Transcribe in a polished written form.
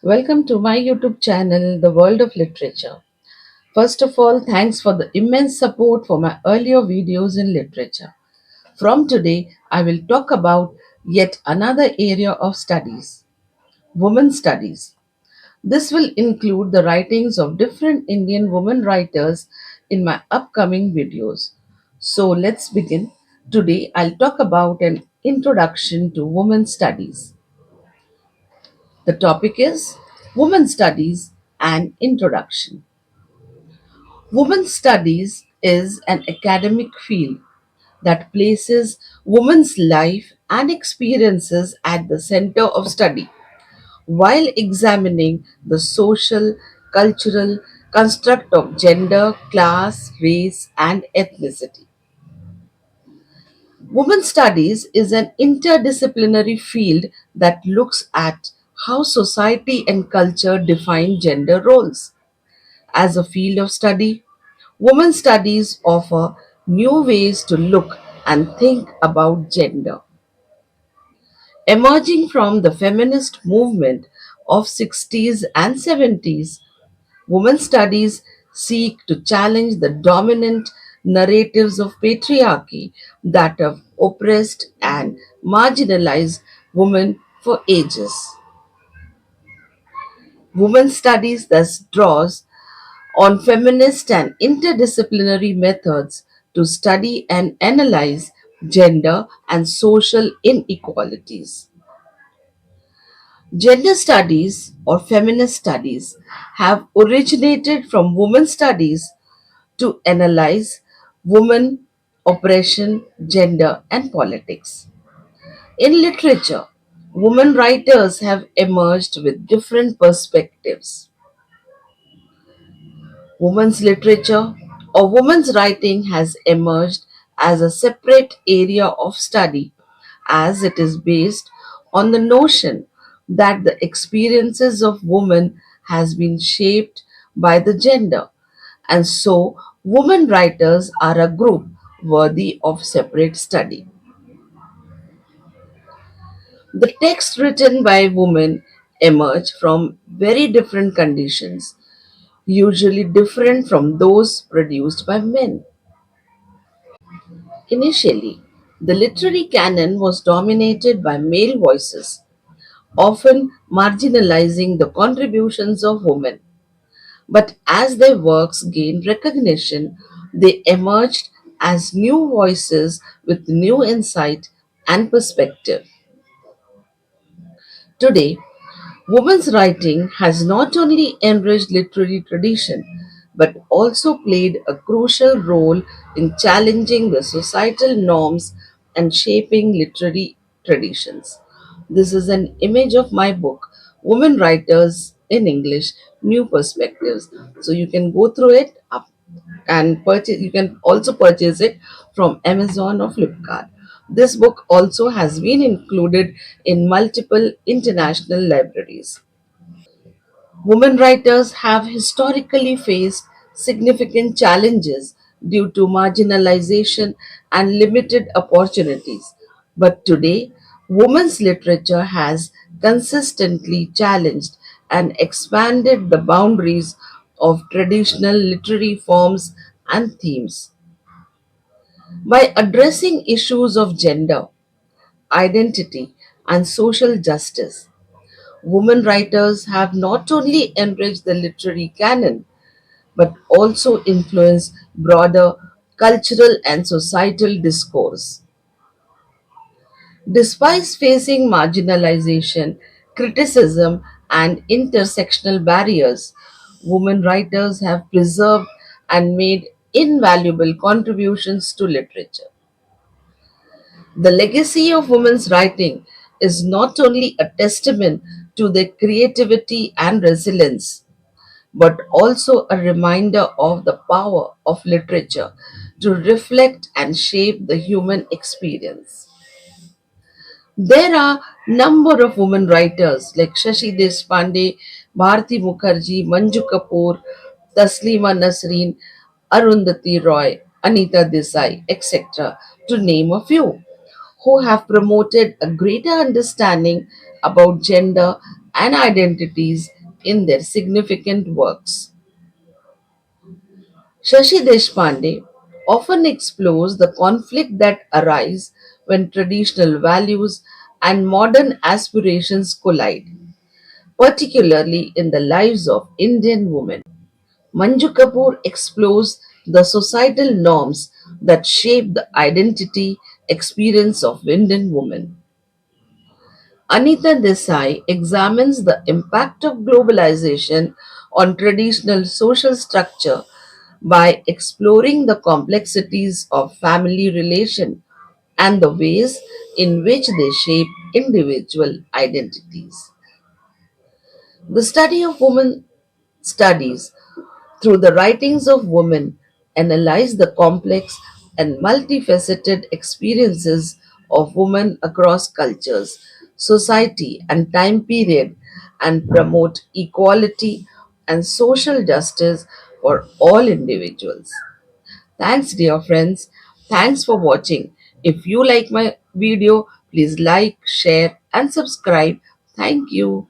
Welcome to my YouTube channel, The World of Literature. First of all, thanks for the immense support for my earlier videos in literature. From today, I will talk about yet another area of studies, women studies. This will include the writings of different Indian women writers in my upcoming videos. So let's begin. Today, I'll talk about an introduction to women studies. The topic is Women Studies and Introduction. Women's studies is an academic field that places women's life and experiences at the center of study while examining the social, cultural construct of gender, class, race, and ethnicity. Women's studies is an interdisciplinary field that looks at how society and culture define gender roles. As a field of study, women's studies offer new ways to look and think about gender. Emerging from the feminist movement of 60s and 70s, women's studies seek to challenge the dominant narratives of patriarchy that have oppressed and marginalized women for ages. Women's studies thus draws on feminist and interdisciplinary methods to study and analyze gender and social inequalities. Gender studies or feminist studies have originated from women's studies to analyze women, oppression, gender, and politics. In literature, women writers have emerged with different perspectives. Women's literature or women's writing has emerged as a separate area of study as it is based on the notion that the experiences of women has been shaped by the gender, and so women writers are a group worthy of separate study. The texts written by women emerge from very different conditions, usually different from those produced by men. Initially, the literary canon was dominated by male voices, often marginalizing the contributions of women. But as their works gained recognition, they emerged as new voices with new insight and perspective. Today, women's writing has not only enriched literary tradition but also played a crucial role in challenging the societal norms and shaping literary traditions. This is an image of my book, Women Writers in English New Perspectives. So you can go through it up and purchase. You can also purchase it from Amazon or Flipkart. This book also has been included in multiple international libraries. Women writers have historically faced significant challenges due to marginalization and limited opportunities. But today, women's literature has consistently challenged and expanded the boundaries of traditional literary forms and themes. By addressing issues of gender, identity, and social justice, women writers have not only enriched the literary canon but also influenced broader cultural and societal discourse. Despite facing marginalization, criticism, and intersectional barriers, women writers have preserved and made invaluable contributions to literature. The legacy of women's writing is not only a testament to their creativity and resilience, but also a reminder of the power of literature to reflect and shape the human experience. There are number of women writers like Shashi Deshpande, Bharati Mukherjee, Manju Kapoor, Taslima Nasreen, Arundhati Roy, Anita Desai, etc., to name a few, who have promoted a greater understanding about gender and identities in their significant works. Shashi Deshpande often explores the conflict that arise when traditional values and modern aspirations collide, particularly in the lives of Indian women. Manju Kapoor explores the societal norms that shape the identity experience of Indian women. Anita Desai examines the impact of globalization on traditional social structure by exploring the complexities of family relation and the ways in which they shape individual identities. The study of women studies through the writings of women analyze the complex and multifaceted experiences of women across cultures, society, and time period and promote equality and social justice for all individuals. Thanks, dear friends. Thanks for watching. If you like my video, please like, share, and subscribe. Thank you.